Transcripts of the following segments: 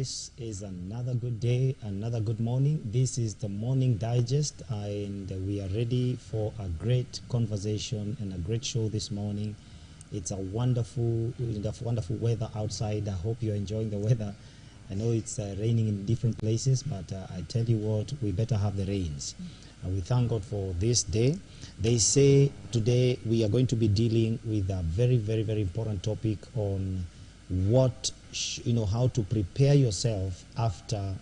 This is another good day, another good morning. This is the Morning Digest, and we are ready for a great conversation and a great show this morning. It's a wonderful weather outside. I hope you're enjoying the weather. I know it's raining in different places, but I tell you what, we better have the rains. And we thank God for this day. They say today we are going to be dealing with a very, very, very important topic on what, how to prepare yourself after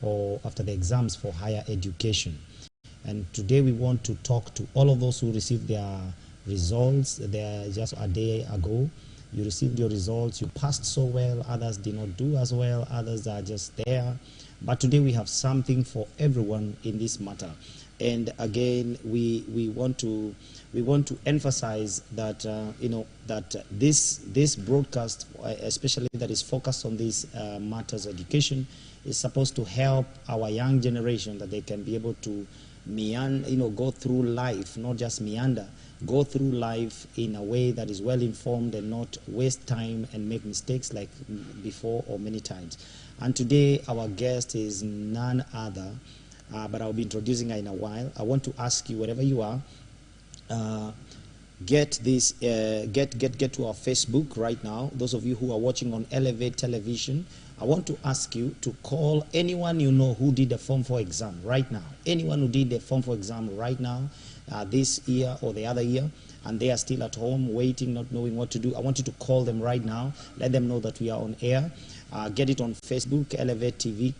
the exams for higher education. And today we want to talk to all of those who received their results. They're just a day ago. You received your results, you passed so well, others did not do as well, others are just there. But today we have something for everyone in this matter. And again, we want to emphasize that that this broadcast, especially that is focused on these matters of education, is supposed to help our young generation, that they can be able to go through life, not just meander, go through life in a way that is well informed and not waste time and make mistakes like before or many times. And today our guest is none other, but I'll be introducing her in a while. I want to ask you, wherever you are, get to our Facebook right now. Those of you who are watching on Elevate Television, I want to ask you to call anyone you know who did the Form 4 exam right now. Anyone who did the Form 4 exam right now, this year or the other year, and they are still at home waiting, not knowing what to do. I want you to call them right now. Let them know that we are on air. Get it on Facebook, Elevate TV,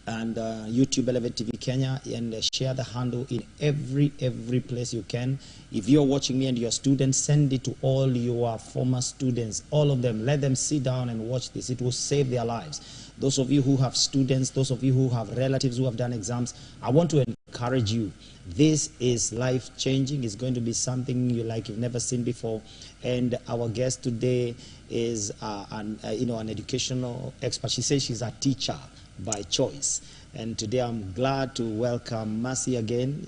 and YouTube, Elevate TV Kenya, and share the handle in every place you can. If you're watching me and you're students, send it to all your former students, all of them. Let them sit down and watch this. It will save their lives. Those of you who have students, those of you who have relatives who have done exams, I want to encourage you. This is life-changing. It's going to be something you've never seen before. And our guest today is an educational expert. She says she's a teacher by choice. And today I'm glad to welcome Mercy again.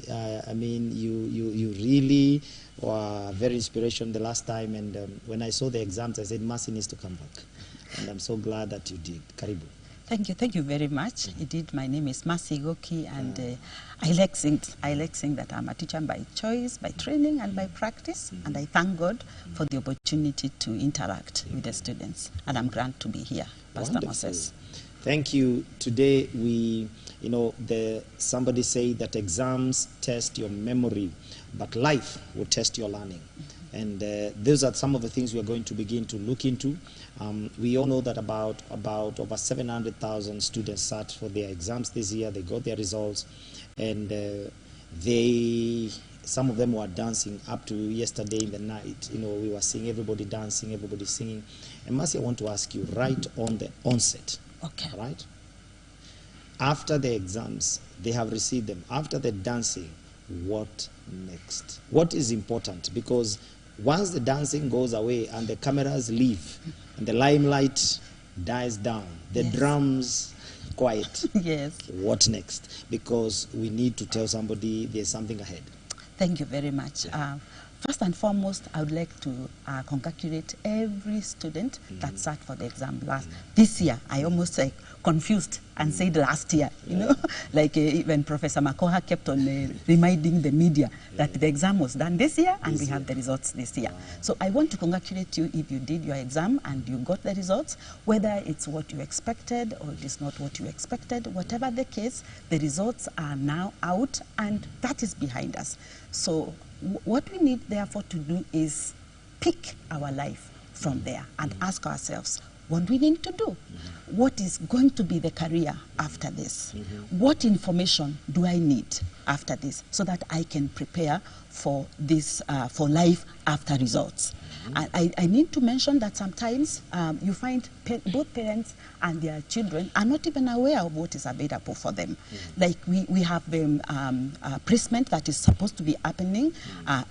I mean, you really were very inspirational the last time, and when I saw the exams, I said Mercy needs to come back. And I'm so glad that you did. Karibu. Thank you very much. Indeed, my name is Mercy Igoki, and I like saying that I'm a teacher by choice, by training, and by practice. And I thank God for the opportunity to interact with the students. And I'm glad to be here, Pastor Moses. Thank you. Today somebody say that exams test your memory, but life will test your learning. And those are some of the things we are going to begin to look into. We all know that about over 700,000 students sat for their exams this year. They got their results, and some of them were dancing up to yesterday in the night. We were seeing everybody dancing, everybody singing. And Mercy, I want to ask you right on the onset. Okay. All right? After the exams, they have received them. After the dancing, what next? What is important? Because once the dancing goes away and the cameras leave and the limelight dies down, the drums quiet. Yes. What next? Because we need to tell somebody there's something ahead. Thank you very much. First and foremost, I would like to congratulate every student that sat for the exam this year. I almost confused and said last year, like even Professor Makoha kept on reminding the media that the exam was done this year and we have the results this year. So I want to congratulate you if you did your exam and you got the results, whether it's what you expected or it is not what you expected. Whatever the case, the results are now out and that is behind us. So what we need therefore to do is pick our life from there and ask ourselves, what do we need to do? What is going to be the career after this? What information do I need after this so that I can prepare for this, for life after results? I need to mention that sometimes you find both parents and their children are not even aware of what is available for them. Like we have placement that is supposed to be happening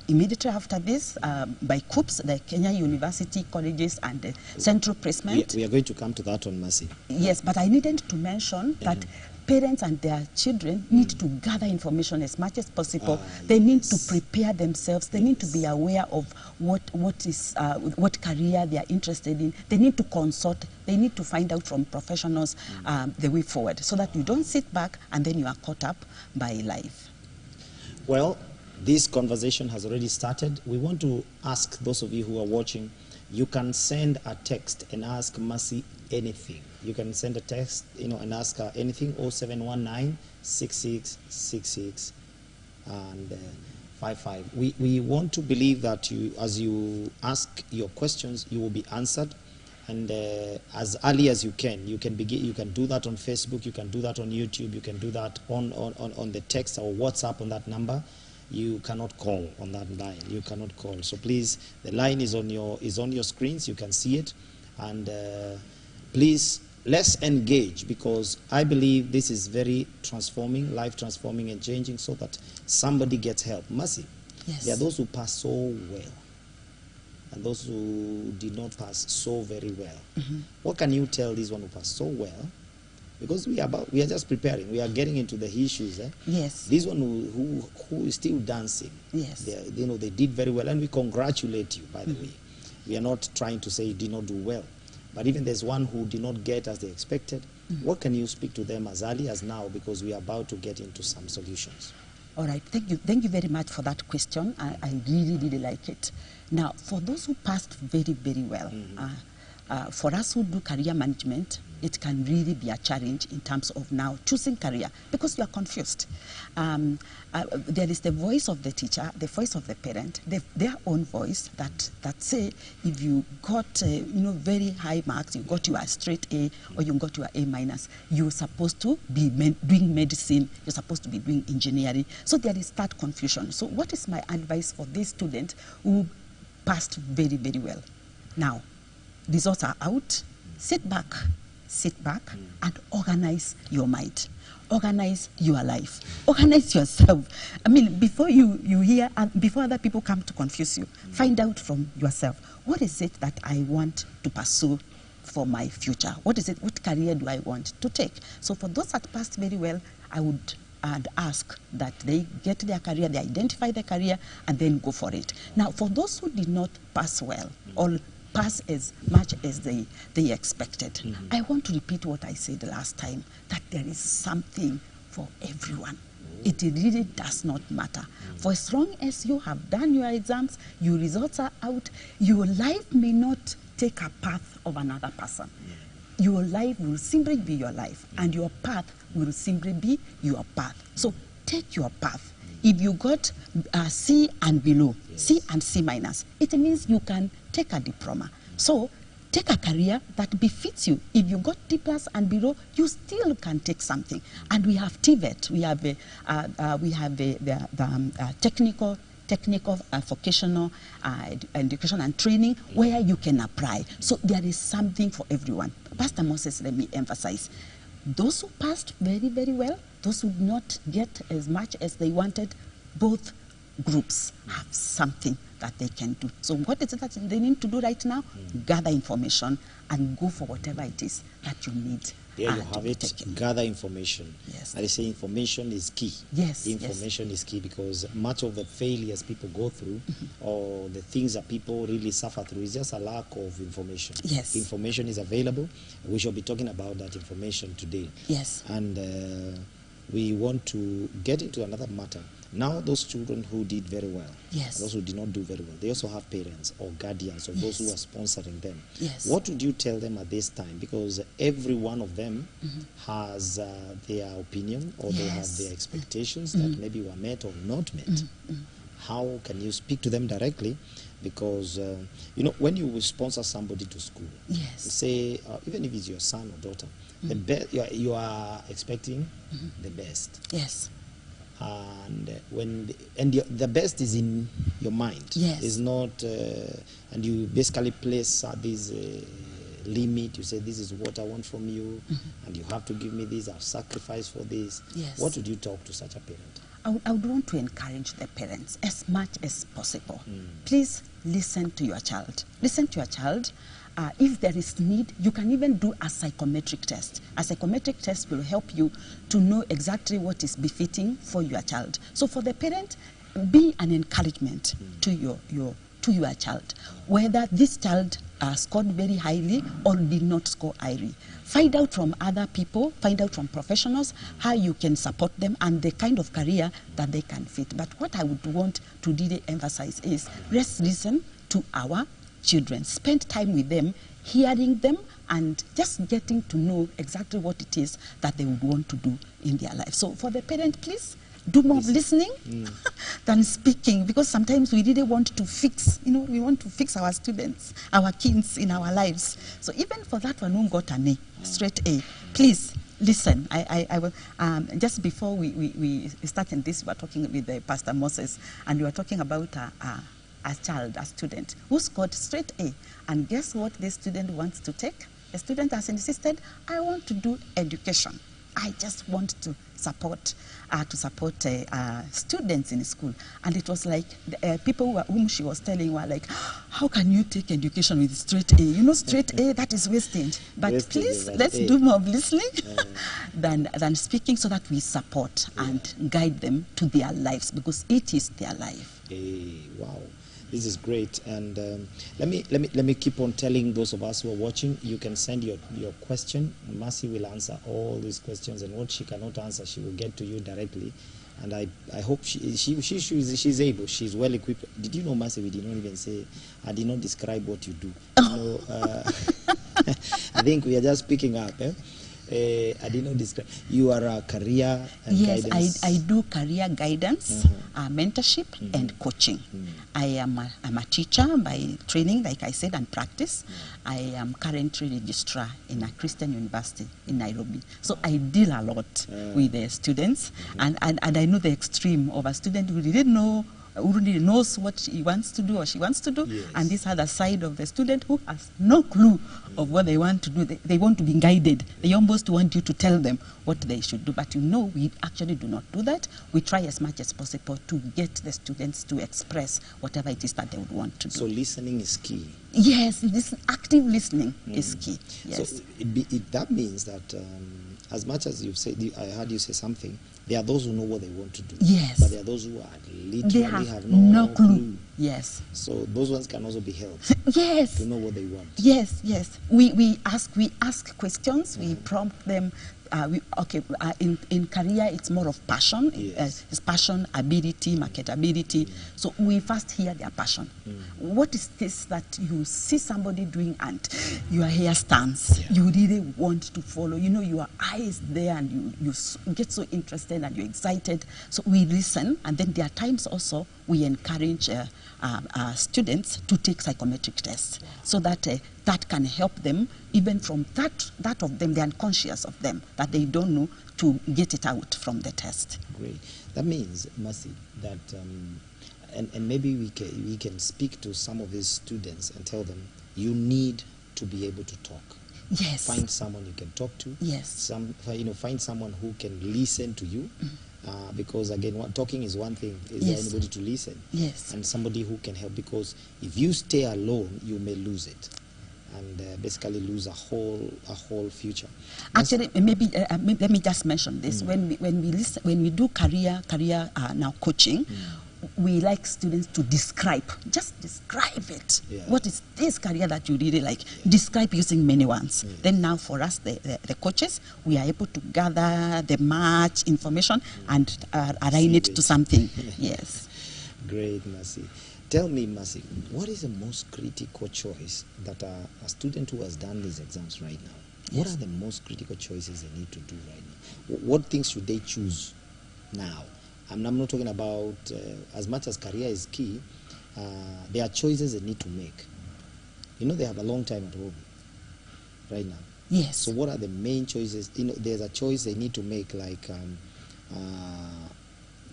immediately after this by COOPs, like Kenya University Colleges and Central Placement. We are going to come to that on Mercy. Yes, but I needed to mention that parents and their children need to gather information as much as possible. They need to prepare themselves. They need to be aware of what career they are interested in. They need to consult. They need to find out from professionals the way forward, so that you don't sit back and then you are caught up by life. Well, this conversation has already started. We want to ask those of you who are watching, you can send a text and ask Mercy anything. You can send a text, and ask her anything. 0719 6666 and 55. We want to believe that as you ask your questions, you will be answered, and as early as you can. You can do that on Facebook. You can do that on YouTube. You can do that on the text or WhatsApp on that number. You cannot call on that line. You cannot call. So please, the line is on your screens. You can see it, and please, let's engage, because I believe this is very transforming, life transforming and changing, so that somebody gets help. Mercy, Yes. there are those who pass so well and those who did not pass so very well. What can you tell this one who passed so well? Because we are just preparing. We are getting into the issues. Yes. This one who is still dancing. Yes. They did very well, and we congratulate you, by the way. We are not trying to say you did not do well. But even there's one who did not get as they expected. What can you speak to them as early as now, because we are about to get into some solutions? All right, thank you very much for that question. I really like it. Now, for those who passed very, very well, for us who do career management, it can really be a challenge in terms of now choosing career, because you are confused. There is the voice of the teacher, the voice of the parent, their own voice that say, if you got very high marks, you got your straight A or you got your A minus, you're supposed to be doing medicine, you're supposed to be doing engineering. So there is that confusion. So what is my advice for these students who passed very, very well? Now, results are out. Sit back and organize your mind. Organize your life. Organize yourself. I mean, before you hear, before other people come to confuse you, find out from yourself, what is it that I want to pursue for my future? What is it? What career do I want to take? So for those that passed very well, I would ask that they get their career, they identify their career, and then go for it. Now, for those who did not pass well, or pass as much as they expected, I want to repeat what I said the last time, that there is something for everyone. It really does not matter. For as long as you have done your exams, your results are out, your life may not take a path of another person. Your life will simply be your life, and your path will simply be your path. So take your path. If you got C and below, C and C minus, it means you can take a diploma. So take a career that befits you. If you got D plus and below, you still can take something. And we have TVET, we have the technical vocational education and training, where you can apply. So there is something for everyone. Pastor Moses, let me emphasize, those who passed very, very well, those who did not get as much as they wanted, both groups have something that they can do. So what is it that they need to do right now? Gather information and go for whatever it is that you need. There you have it. Gather information. Yes. I say information is key. Yes. Information is key, because much of the failures people go through, or the things that people really suffer through, is just a lack of information. Yes. Information is available. We shall be talking about that information today. Yes. And we want to get into another matter. Now, those children who did very well, yes, those who did not do very well, they also have parents or guardians, or those who are sponsoring them. Yes. What would you tell them at this time? Because every one of them has their opinion, or they have their expectations that maybe were met or not met. How can you speak to them directly? Because, when you will sponsor somebody to school, say, even if it's your son or daughter, you are expecting the best. Yes. And the best is in your mind. Yes. It's not, and you basically place this limit. You say, this is what I want from you, and you have to give me this. I've sacrificed for this. Yes. What would you talk to such a parent? I would want to encourage the parents as much as possible. Please listen to your child. Listen to your child. if there is need, you can even do a psychometric test. A psychometric test will help you to know exactly what is befitting for your child. So for the parent, be an encouragement to your child, whether this child scored very highly or did not score highly. Find out from other people, find out from professionals how you can support them and the kind of career that they can fit. But what I would want to really emphasize is, let's listen to our children, spend time with them, hearing them, and just getting to know exactly what it is that they would want to do in their life. So for the parent, please do more of listening than speaking, because sometimes we really want to fix, we want to fix our students, our kids in our lives. So even for that one who got an A, straight A, please listen. I will, just before we started this, we were talking with Pastor Moses, and we were talking about a child, a student, who scored straight A. And guess what this student wants to take? The student has insisted, I want to do education. I just want to support students in school. And it was like people whom she was telling were like, how can you take education with straight A? Straight A, that is wasting. But Wasting, please, let's do more of listening than speaking, so that we support and guide them to their lives, because it is their life. Hey, wow. This is great, and let me keep on telling those of us who are watching. You can send your question. Mercy will answer all these questions, and what she cannot answer, she will get to you directly. And I hope she's able. She's well equipped. Did you know, Mercy? We did not even say. I did not describe what you do. I think we are just picking up. I did not describe. You are a career and guidance. I do career guidance, mentorship, and coaching. I'm a teacher by training, like I said, and practice. I am currently registrar in a Christian university in Nairobi. So I deal a lot with the students, and I know the extreme of a student who didn't know, who really knows what he wants to do or she wants to do, and this other side of the student who has no clue of what they want to do. They want to be guided. They almost want you to tell them what they should do. But we actually do not do that. We try as much as possible to get the students to express whatever it is that they would want to do. So listening is key. Yes, active listening is key. Yes. So that means that as much as you've said, I heard you say something, there are those who know what they want to do. Yes. But there are those who literally have no clue. Yes. So those ones can also be helped. Yes. To know what they want. Yes. We ask questions. We prompt them. In career, it's more of passion. It's passion, ability, marketability. So we first hear their passion. What is this that you see somebody doing and your hair stands? You really want to follow. Your eyes there, and you get so interested and you're excited. So we listen, and then there are times also we encourage students to take psychometric tests, so that that can help them, even from that of them, the unconscious of them, that they don't know, to get it out from the test. Great. That means, Mercy, that and maybe we can speak to some of these students and tell them, you need to be able to talk. Yes. Find someone you can talk to. Yes. Find someone who can listen to you. Because again, talking is one thing. Is there anybody to listen? Yes. And somebody who can help, because if you stay alone, you may lose it, and basically lose a whole future. Actually, maybe let me just mention this. When we do career now coaching, we like students to just describe it. What is this career that you really like? Describe using many words. Then now for us, the coaches, we are able to gather the much information and align it to something. Yes. Great, Mercy. Tell me, Mercy, what is the most critical choice that a student who has done these exams right now, what are the most critical choices they need to do right now? What things should they choose now? I'm not talking about, as much as career is key, there are choices they need to make. They have a long time at home right now. Yes. So what are the main choices? There's a choice they need to make, like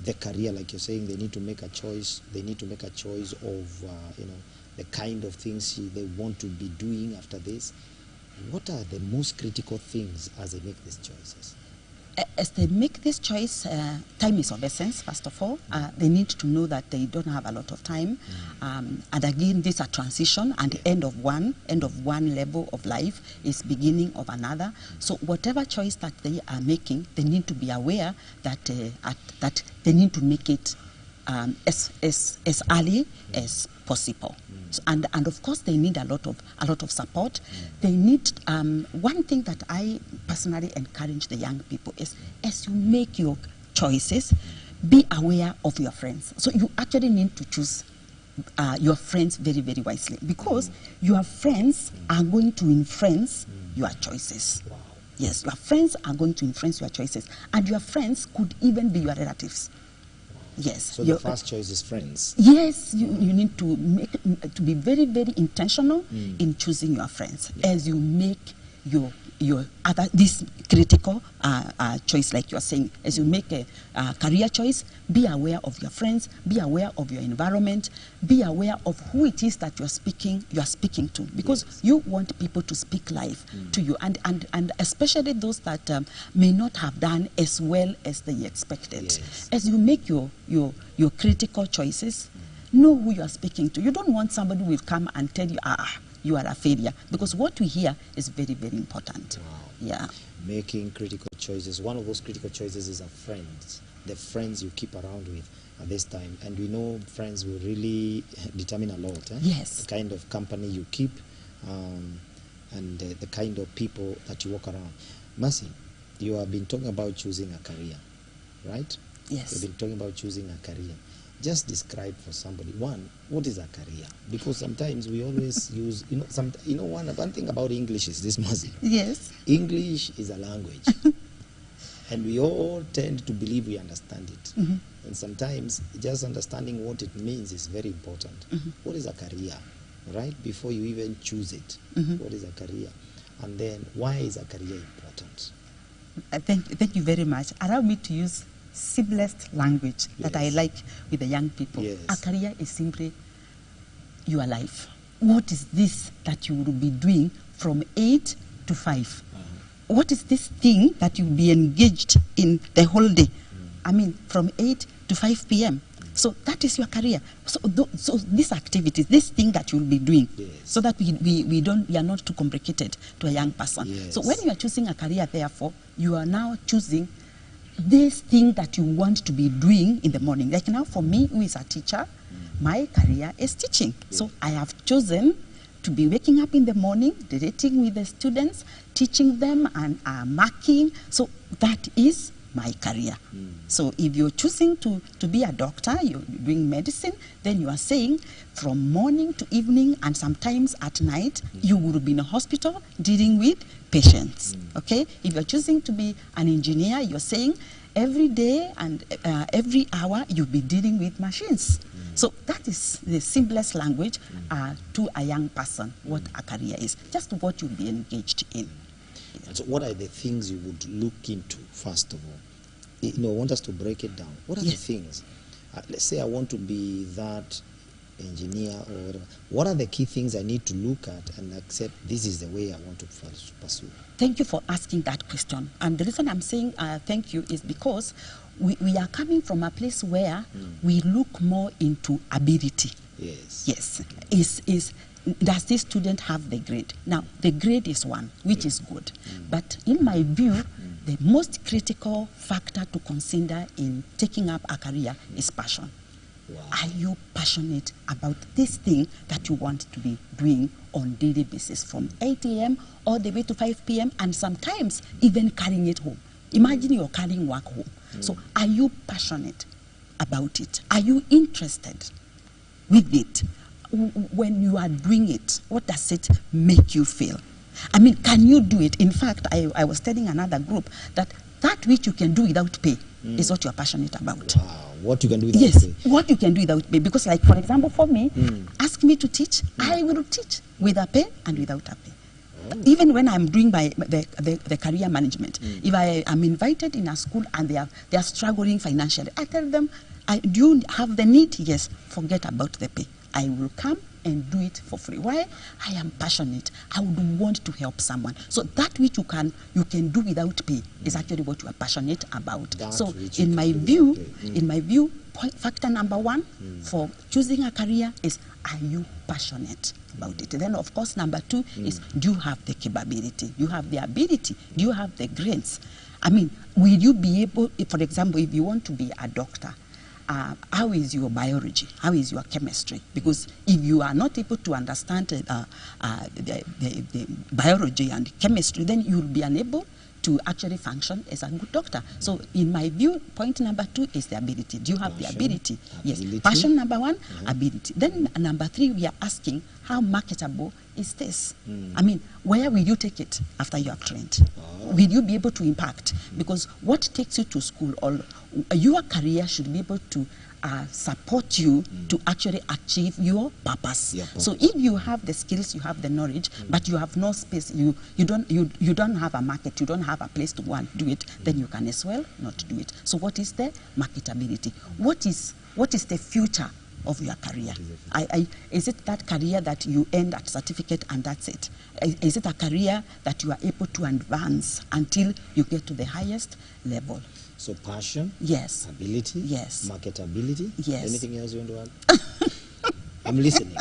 the career, like you're saying, they need to make a choice. They need to make a choice of, the kind of things they want to be doing after this. What are the most critical things as they make these choices? as they make this choice, time is of essence, first of all. They need to know that they don't have a lot of time. And again, this is a transition, and end of one level of life is beginning of another. So whatever choice that they are making, they need to be aware that, that they need to make it as early as possible. So, and of course they need a lot of support. They need one thing that I personally encourage the young people is, as you make your choices, be aware of your friends. So you actually need to choose your friends very, very wisely, because your friends are going to influence your choices. Wow. Yes, your friends are going to influence your choices, and your friends could even be your relatives. Yes. So the first choice is friends. Yes, you need to be very, very intentional in choosing your friends as you make your this critical choice, like you're saying. As you make a career choice, be aware of your friends, be aware of your environment, be aware of who it is that you are speaking to, because you want people to speak life to you, and especially those that may not have done as well as they expected. Yes. As you make your critical choices, know who you are speaking to. You don't want somebody who will come and tell you, you are a failure, because what we hear is very, very important. Wow. Yeah. Making critical choices. One of those critical choices is friends. The friends you keep around with at this time. And we know friends will really determine a lot. Yes. The kind of company you keep, and the kind of people that you walk around. Mercy, you have been talking about choosing a career, right? Yes. You've been talking about choosing a career. Just describe for somebody, one, what is a career? Because sometimes we always use, one thing about English is this, Mercy. Yes. English is a language. And we all tend to believe we understand it. And sometimes just understanding what it means is very important. What is a career, right? Before you even choose it, what is a career? And then, why is a career important? Thank you very much. Allow me to use simplest language that I like with the young people. Yes. A career is simply your life. What is this that you will be doing from 8 to 5? What is this thing that you'll be engaged in the whole day? I mean, from 8 to 5 p.m. So that is your career. So these activities, this thing that you'll be doing, so that we are not too complicated to a young person. Yes. So when you are choosing a career, therefore, you are now choosing this thing that you want to be doing in the morning. Like now, for me, who is a teacher, my career is teaching. So I have chosen to be waking up in the morning, relating with the students, teaching them and marking. So that is my career. So if you're choosing to be a doctor, you're doing medicine, then you are saying from morning to evening and sometimes at night, you will be in a hospital dealing with patients. Okay? If you're choosing to be an engineer, you're saying every day and every hour you'll be dealing with machines. So that is the simplest language to a young person, what a career is, just what you'll be engaged in. And so what are the things you would look into, first of all? I want us to break it down. What are the things? Let's say I want to be that engineer or whatever. What are the key things I need to look at and accept this is the way I want to pursue? Thank you for asking that question. And the reason I'm saying thank you is because we are coming from a place where we look more into ability. Yes. Yes. Does this student have the grade? Now, the grade is one, which is good. But in my view, the most critical factor to consider in taking up a career is passion. Wow. Are you passionate about this thing that you want to be doing on daily basis from 8 a.m. all the way to 5 p.m. and sometimes even carrying it home? Imagine you're carrying work home. So are you passionate about it? Are you interested with it? When you are doing it, what does it make you feel? I mean, can you do it? In fact, I was telling another group that which you can do without pay is what you're passionate about. Wow. What you can do without pay. What you can do without pay. Because like, for example, for me, ask me to teach, I will teach with a pay and without a pay. Even when I'm doing the career management, if I am invited in a school and they are struggling financially, I tell them, do you have the need? Yes, forget about the pay. I will come and do it for free. Why? I am passionate. I would want to help someone. So that which you can do without pay is actually what you are passionate about. That so which you in my can do view, without pay. in my view, factor number one for choosing a career is, are you passionate about it? Then of course number two is, do you have the capability? You have the ability? Do you have the grades? I mean, will you be able, for example, if you want to be a doctor, how is your biology? How is your chemistry? Because if you are not able to understand the biology and chemistry, then you will be unable to actually function as a good doctor. So in my view, point number two is the ability. Do you have the ability? Yes. Passion number one, ability. Then number three, we are asking, how marketable is this? I mean, where will you take it after you have trained? Will you be able to impact? Because what takes you to school, or your career should be able to support you to actually achieve your purpose. So if you have the skills, you have the knowledge, but you have no space, you don't have a market, you don't have a place to go and do it, then you can as well not do it. So what is the marketability? What is the future of your career? Is it that career that you end at certificate and that's it? Is it a career that you are able to advance until you get to the highest level? So passion, yes, ability, yes, marketability, yes. Anything else you want to add? I'm listening.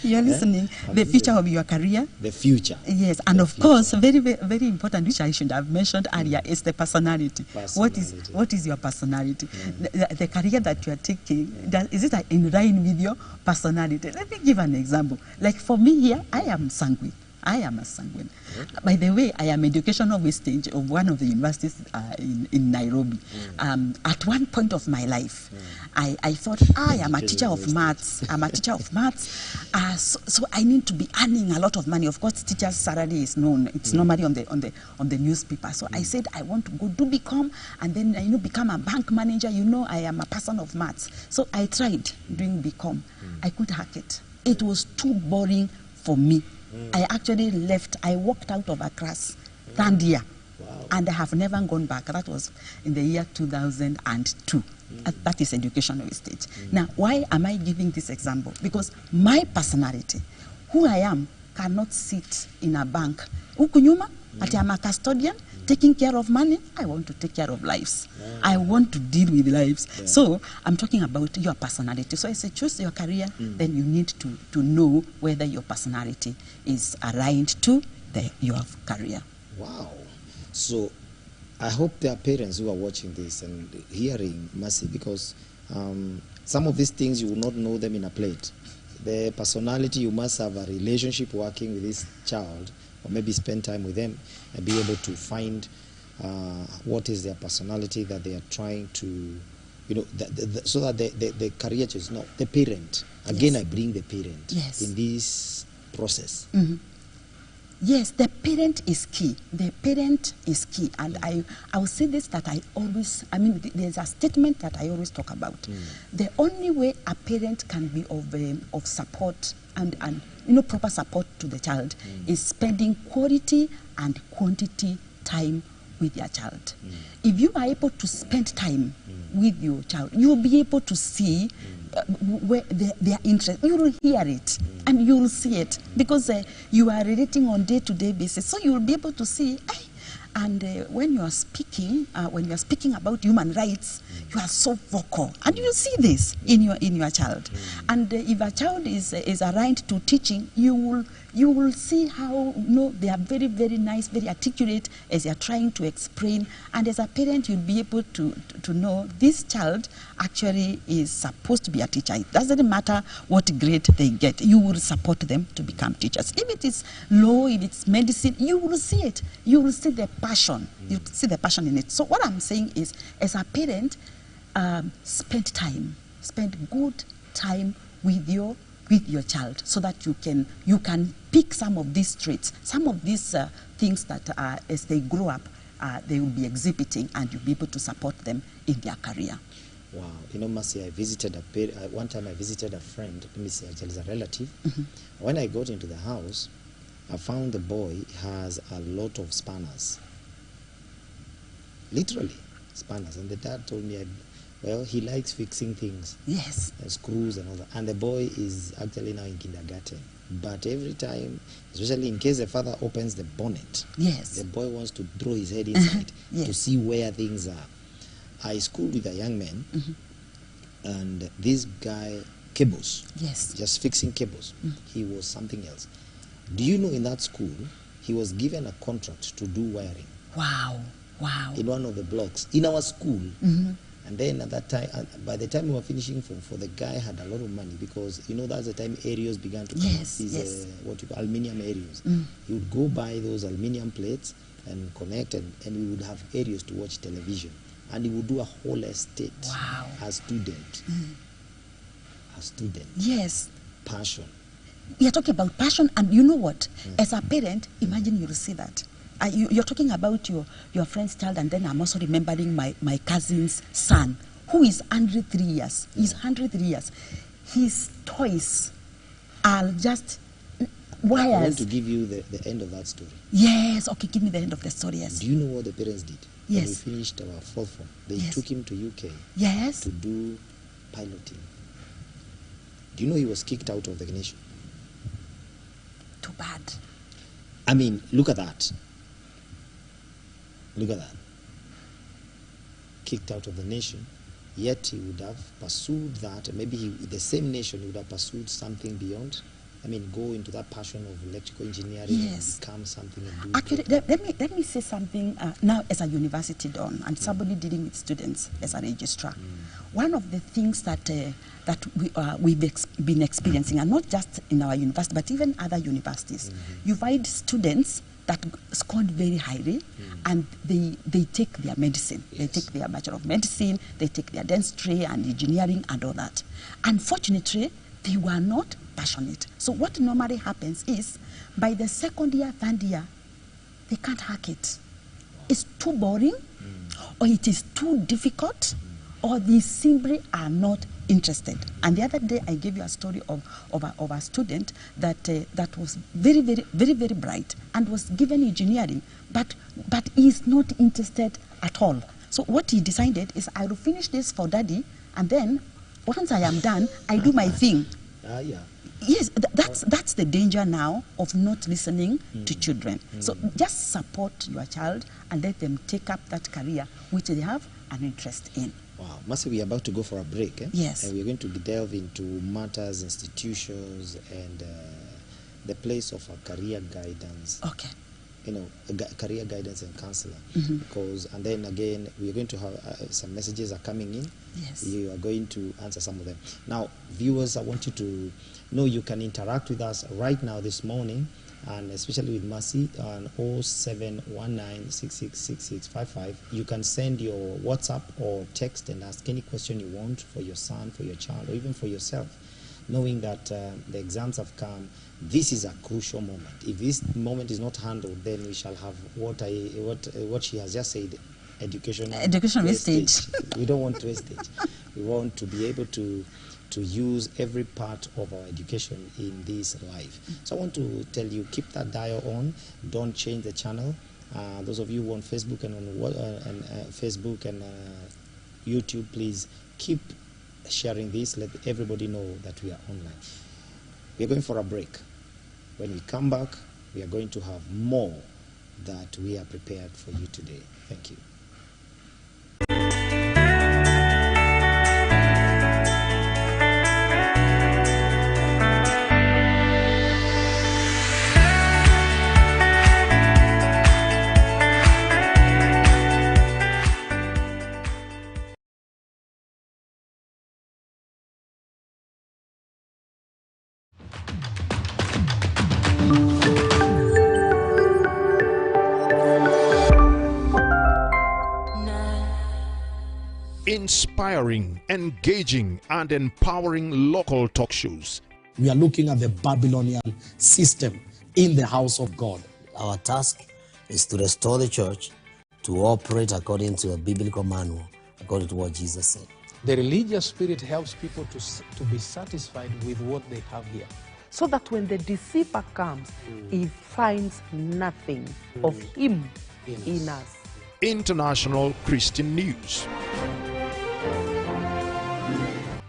You're listening. The future of your career. The future. Yes, and of course, very, very, very important, which I should have mentioned earlier, is the personality. What is your personality? The career that you are taking, is it in line with your personality? Let me give an example. Like for me here, I am sanguine. I am a sanguine. By the way, I am educational wastage of one of the universities in Nairobi. At one point of my life, I thought, I am a teacher of maths. I'm a teacher of maths. So I need to be earning a lot of money. Of course, teacher's salary is known. It's normally on the newspaper. So I said, I want to go do BCom and then become a bank manager. I am a person of maths. So I tried doing BCom. I couldn't hack it. It was too boring for me. I actually left. I walked out of a class, third year, and I have never gone back. That was in the year 2002. That is educational stage. Now, why am I giving this example? Because my personality, who I am, cannot sit in a bank. Ukunyuma, ati I'm a custodian, taking care of money. I want to take care of lives. I want to deal with lives. So I'm talking about your personality. So I say, choose your career, then you need to know whether your personality is aligned to your career. Wow. So I hope there are parents who are watching this and hearing Mercy, because some of these things you will not know them in a plate. The personality, you must have a relationship working with this child, or maybe spend time with them and be able to find what is their personality that they are trying to, so that the career is not the parent. Again, I bring the parent in this process. Yes, the parent is key. The parent is key. And I will say this, that there's a statement that I always talk about. The only way a parent can be of support and proper support to the child is spending quality and quantity time with your child. If you are able to spend time with your child, you will be able to see where their interest. You will hear it and you will see it, because you are relating on day-to-day basis. So you will be able to see. And when you are speaking about human rights, you are so vocal, and you will see this in your child. And if a child is aligned to teaching, you will see how they are very, very nice, very articulate as they are trying to explain. And as a parent, you'll be able to know this child actually is supposed to be a teacher. It doesn't matter what grade they get. You will support them to become teachers. If it is law, if it's medicine, you will see it. You will see the passion. You see the passion in it. So what I'm saying is, as a parent, spend good time with your child, so that you can pick some of these traits, some of these things that as they grow up, they will be exhibiting, and you'll be able to support them in their career. Wow. Mercy, one time I visited a friend, let me say, actually a relative. When I got into the house, I found the boy has a lot of spanners. Literally, spanners. And the dad told me, Well, he likes fixing things. Yes. Screws and all that. And the boy is actually now in kindergarten. But every time, especially in case the father opens the bonnet, yes, the boy wants to throw his head inside yes, to see where things are. I schooled with a young man, and this guy, cables, yes, just fixing cables. He was something else. Do you know in that school, he was given a contract to do wiring. Wow, wow. In one of the blocks, in our school. And then at that time, by the time we were finishing Form 4, the guy had a lot of money because, you know, that's the time aerials began to come up. These, what you call aluminium aerials. He would go buy those aluminium plates and connect, and we would have aerials to watch television. And he would do a whole estate. Wow. As student. A student. Yes. Passion. You're talking about passion, and you know what? As a parent, imagine you'll see that. You're talking about your friend's child, and then I'm also remembering my cousin's son, who is 103 years. He's 103 years. His toys are just wires. I want to give you the end of that story. Yes, okay, give me the end of the story, yes. Do you know what the parents did? Yes. When we finished our 4th form, they took him to UK to do piloting. Do you know he was kicked out of the nation? Too bad. I mean, look at that. Look at that. Kicked out of the nation, yet he would have pursued that. Maybe the same nation would have pursued something beyond. I mean, go into that passion of electrical engineering and become something. And do actually, let me say something now as a university don and somebody dealing with students as a registrar. One of the things that we've been experiencing, and not just in our university, but even other universities, you find students that scored very highly, and they take their medicine. They take their Bachelor of Medicine, they take their dentistry and engineering and all that. Unfortunately, they were not passionate. So what normally happens is, by the second year, third year, they can't hack it. It's too boring, or it is too difficult, or they simply are not interested. And the other day, I gave you a story of a student that was very, very, very, very bright and was given engineering, but is not interested at all. So what he decided is, I will finish this for daddy, and then once I am done, I do my thing. Yes, that's the danger now of not listening to children. So just support your child and let them take up that career which they have an interest in. Wow, Mercy, we are about to go for a break. Yes. And we're going to delve into matters, institutions, and the place of a career guidance. Okay. You know, career guidance and counselor. Because, and then again, we are going to have some messages are coming in. Yes. You are going to answer some of them. Now, viewers, I want you to know you can interact with us right now this morning, and especially with Mercy on 0719666655. You can send your WhatsApp or text and ask any question you want for your son, for your child, or even for yourself, knowing that the exams have come. This is a crucial moment. If this moment is not handled, then we shall have what she has just said, education wastage. We don't want wastage. We want to be able to use every part of our education in this life. So I want to tell you, keep that dial on. Don't change the channel. Those of you who are on Facebook and Facebook and YouTube, please keep sharing this. Let everybody know that we are online. We are going for a break. When we come back, we are going to have more that we are prepared for you today. Thank you. Inspiring, engaging, and empowering local talk shows. We are looking at the Babylonian system in the house of God. Our task is to restore the church to operate according to a biblical manual, according to what Jesus said. The religious spirit helps people to be satisfied with what they have here. So that when the deceiver comes, he finds nothing of him in us. International Christian News.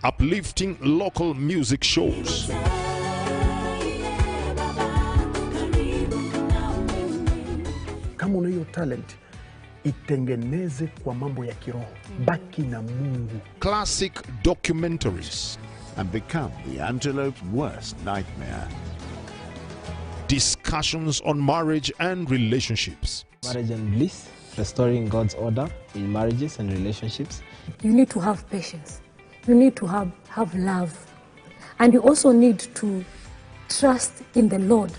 Uplifting local music shows. Kama una hiyo talent, itengeneze kwa mambo ya kiroho. Baki na Mungu. Classic documentaries. And become the antelope's worst nightmare. Discussions on marriage and relationships. Marriage and bliss, restoring God's order in marriages and relationships. You need to have patience. You need to have love. And you also need to trust in the Lord.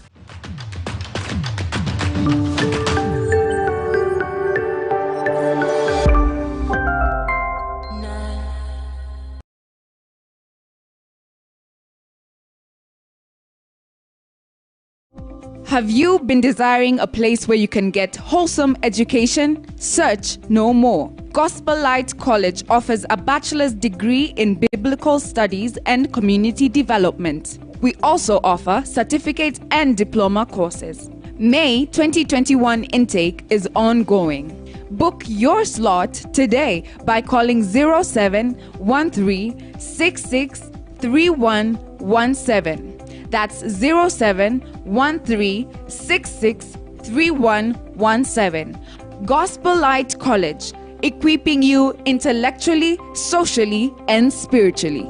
Have you been desiring a place where you can get wholesome education? Search no more. Gospel Light College offers a bachelor's degree in biblical studies and community development. We also offer certificate and diploma courses. May 2021 intake is ongoing. Book your slot today by calling 0713663117. That's 0713663117. Gospel Light College, equipping you intellectually, socially, and spiritually.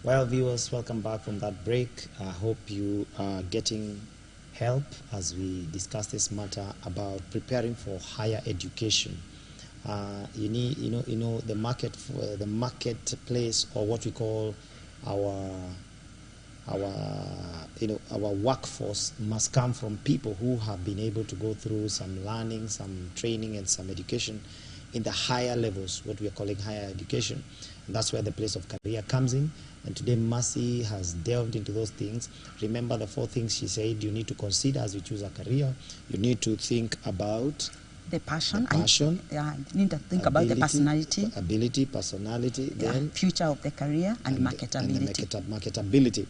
Well, viewers, welcome back from that break. I hope you are getting help as we discuss this matter about preparing for higher education. You need, the marketplace, or what we call our workforce must come from people who have been able to go through some learning, some training, and some education in the higher levels, what we are calling higher education. And that's where the place of career comes in. And today Mercy has delved into those things. Remember the 4 things she said you need to consider as you choose a career. You need to think about the passion. You need to think about the personality. Personality, then future of the career, and marketability. Marketability.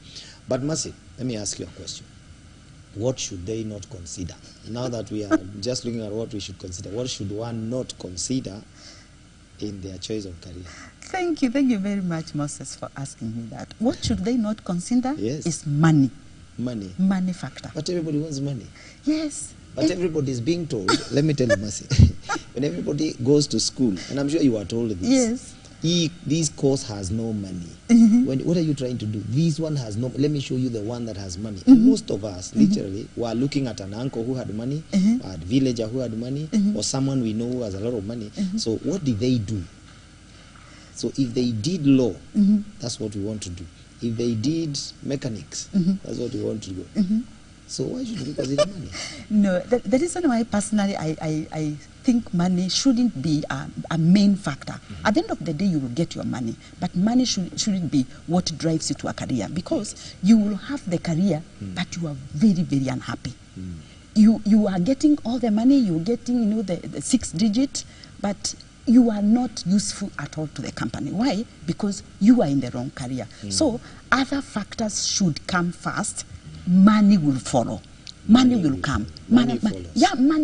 But Mercy, let me ask you a question. What should they not consider? Now that we are just looking at what we should consider, what should one not consider in their choice of career? Thank you very much, Moses, for asking me that. What should they not consider? Yes. Is money. Money factor. But everybody wants money. Yes. But everybody is being told, let me tell you, Mercy, when everybody goes to school, and I'm sure you are told this. Yes. This course has no money. What are you trying to do? This one has no. Let me show you the one that has money. Most of us, literally, were looking at an uncle who had money, a villager who had money, or someone we know who has a lot of money. So what did they do? So if they did law, that's what we want to do. If they did mechanics, that's what we want to do. So why should we consider money? No, the reason why personally I think money shouldn't be a main factor. At the end of the day, you will get your money, but money shouldn't be what drives you to a career, because you will have the career, but you are very unhappy. You are getting all the money, you're getting the 6 digit, but you are not useful at all to the company. Why? Because you are in the wrong career. So other factors should come first. Money will follow. Money will come. Money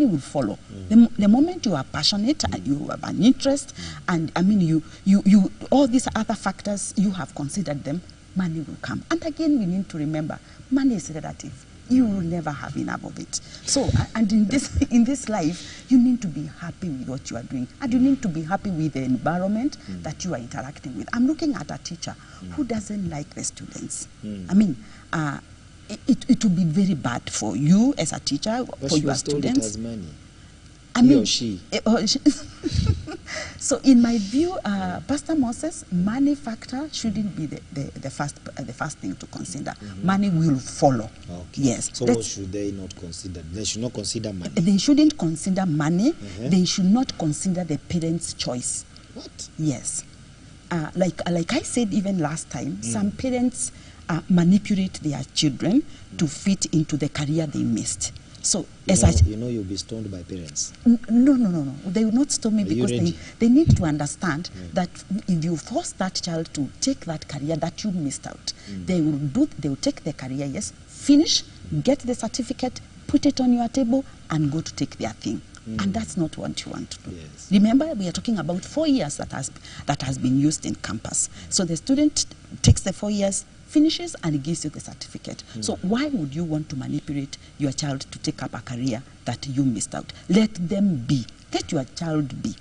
will follow. The moment you are passionate and you have an interest, and I mean you all these other factors, you have considered them, money will come. And again, we need to remember, money is relative. You will never have enough of it. So, and in this life, you need to be happy with what you are doing, and you need to be happy with the environment that you are interacting with. I'm looking at a teacher who doesn't like the students. I mean, it will be very bad for you as a teacher, but for your students. It has money. I mean, he or she. So in my view, Pastor Moses, money factor shouldn't be the first thing to consider. Money will follow. Okay. Yes. So what should they not consider? They should not consider money. They shouldn't consider money. They should not consider the parents' choice. What? Yes. Like I said even last time, some parents manipulate their children to fit into the career they missed. So you'll be stoned by parents. No. They will not stone me because they need to understand that if you force that child to take that career that you missed out, they will take the career, yes, finish, get the certificate, put it on your table, and go to take their thing. And that's not what you want to do. Yes. Remember, we are talking about 4 years that has been used in campus. So the student takes the 4 years, finishes, and gives you the certificate. So why would you want to manipulate your child to take up a career that you missed out? Let them be. Let your child be.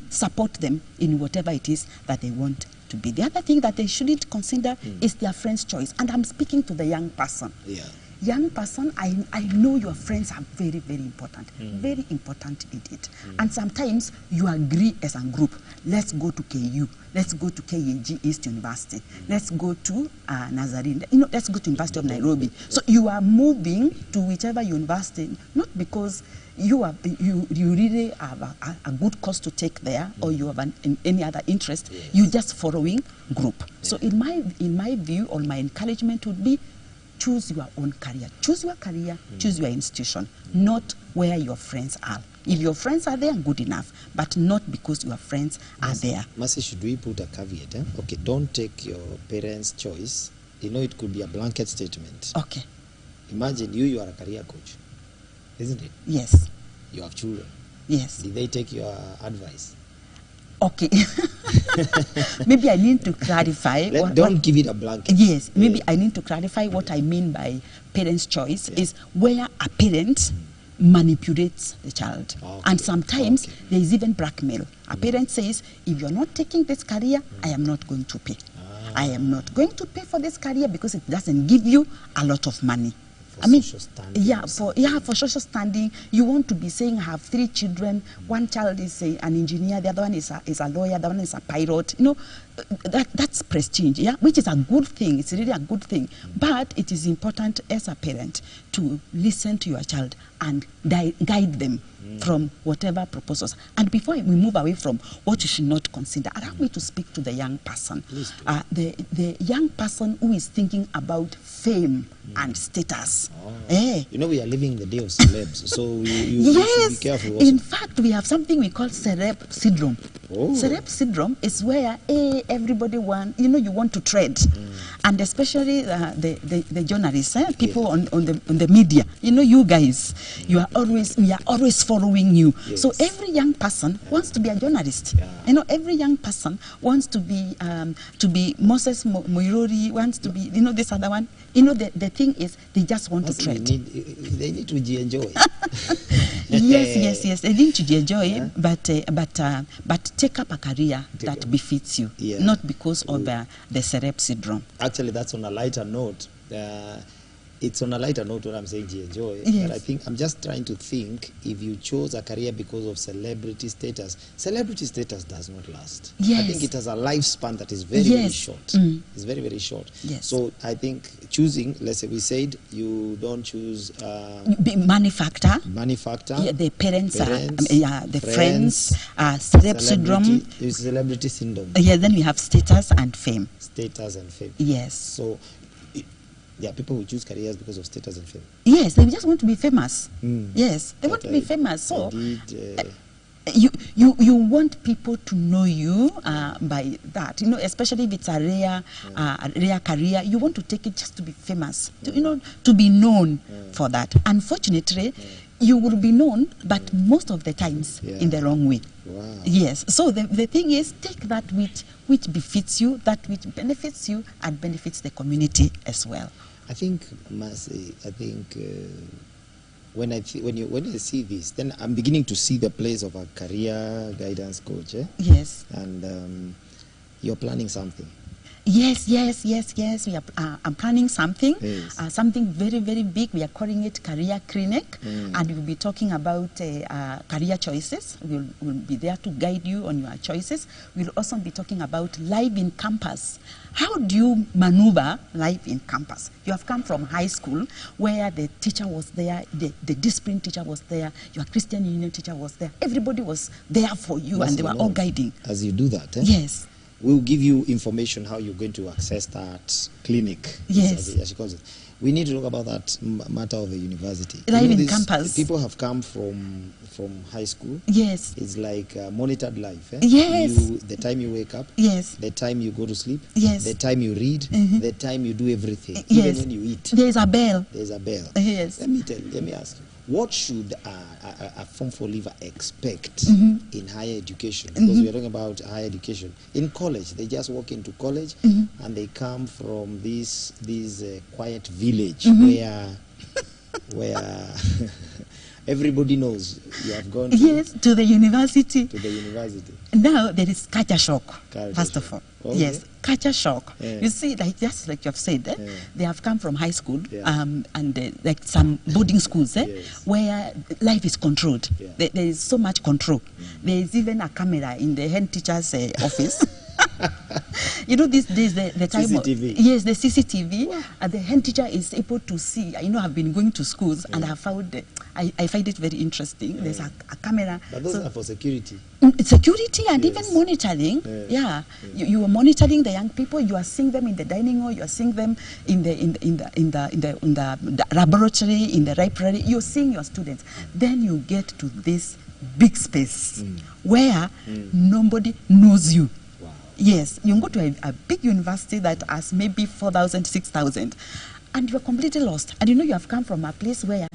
Support them in whatever it is that they want to be. The other thing that they shouldn't consider is their friend's choice. And I'm speaking to the young person. Yeah. Young person, I know your friends are very, very important. Very important indeed. And sometimes you agree as a group. Let's go to KU. Let's go to KAG East University. Let's go to Nazarene. Let's go to University of Nairobi. So you are moving to whichever university, not because you really have a good course to take there, or you have any other interest. Yes. You just following group. So in my view, or my encouragement would be, choose your own career. Choose your career, choose your institution, not where your friends are. If your friends are there, good enough, but not because your friends are there. Mercy, should we put a caveat? Okay, don't take your parents' choice. It could be a blanket statement. Okay. Imagine you are a career coach, isn't it? Yes. You have children. Yes. Did they take your advice? Okay. Maybe I need to clarify. Don't give it a blanket. Yes, maybe I need to clarify what I mean by parent's choice is where a parent manipulates the child. Okay. And sometimes there is even blackmail. A parent says, if you're not taking this career, I am not going to pay. I am not going to pay for this career because it doesn't give you a lot of money. Social standing. For social standing, you want to be saying I have 3 children. One child is an engineer, the other one is a lawyer, the other one is a pilot. That's prestige, which is a good thing. It's really a good thing. But it is important as a parent to listen to your child and guide them from whatever proposals. And before we move away from what you should not consider, allow me to speak to the young person. The young person who is thinking about fame and status. We are living in the day of celebs, so you should be careful also. In fact, we have something we call celeb syndrome. Celeb syndrome is where everybody you want to trade, and especially the journalists, people on the media. You guys, we are always following you. Yes. So every young person wants to be a journalist. Every young person wants to be Moses Muiruri, wants to be this other one. The thing is, they just want to trade. They need to enjoy. Yes. They need to enjoy, but take up a career that befits you, not because of the celeb syndrome. Actually, that's on a lighter note. It's on a lighter note when I'm saying enjoy. Yes. But I think I'm just trying to think, if you chose a career because of celebrity status does not last. Yes. I think it has a lifespan that is very, very short. It's very, very short. Yes. So I think choosing, let's say we said you don't choose manufacture. Yeah, the parents the friends, celeb syndrome. Celebrity syndrome. Then we have status and fame. Yes. So people who choose careers because of status and fame. Yes, they just want to be famous. Yes, they want to be famous. So you want people to know you by that. Especially if it's a rare career, you want to take it just to be famous. To be known for that. Unfortunately, you will be known, but most of the times in the wrong way. Wow. Yes. So the thing is, take that which befits you, that which benefits you and benefits the community as well. I think, when I see this, then I'm beginning to see the place of a career guidance coach. Yes. And you're planning something. Yes. I'm planning something, something very, very big. We are calling it Career Clinic, and we'll be talking about career choices. We'll be there to guide you on your choices. We'll also be talking about life in campus. How do you maneuver life in campus? You have come from high school where the teacher was there, the discipline teacher was there, your Christian Union teacher was there. Everybody was there for you, and they were all guiding. As you do that, Yes. we'll give you information how you're going to access that clinic. Yes. As she calls it. We need to talk about that matter of the university. Live in campus. People have come from high school. Yes. It's like monitored life. Eh? Yes. The time you wake up. Yes. The time you go to sleep. Yes. The time you read. The time you do everything. Yes. Even when you eat. There's a bell. There's a bell. Yes. Let me ask you. What should a Form 4 leaver expect in higher education? Because we are talking about higher education. In college, they just walk into college and they come from this quiet village where everybody knows you have gone to the university. To the university. Now there is culture shock, first of all. Okay. Yes, culture shock. Yeah. You see, just like you have said, they have come from high school and like some boarding schools where life is controlled. There is so much control. There is even a camera in the head teacher's office. You know, these days the time CCTV. Yes, the CCTV, and the head teacher is able to see. I know I've been going to schools and I have found I find it very interesting. There's a camera. But those are for security. Security and even monitoring. You are monitoring the young people. You are seeing them in the dining hall. You are seeing them in the laboratory, in the library. You're seeing your students. Then you get to this big space where nobody knows you. Yes, you go to a big university that has maybe 4,000, 6,000, and you're completely lost. And you know you have come from a place where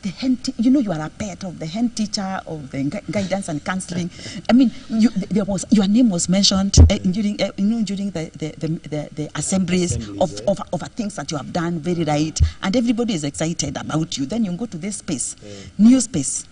the you are a pet of the head teacher of the guidance and counseling. I mean, your name was mentioned during the assemblies of things that you have done very right, and everybody is excited about you. Then you go to this space, new space.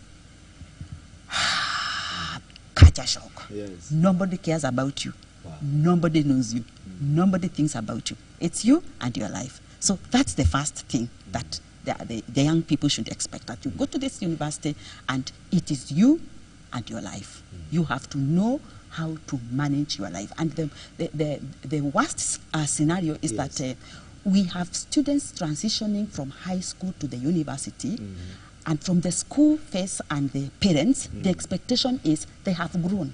Culture shock. Yes. Nobody cares about you. Nobody knows you. Nobody thinks about you. It's you and your life. So that's the first thing that the young people should expect, that you go to this university and it is you and your life. You have to know how to manage your life. And the worst scenario is that we have students transitioning from high school to the university, and from the school phase and the parents, the expectation is they have grown.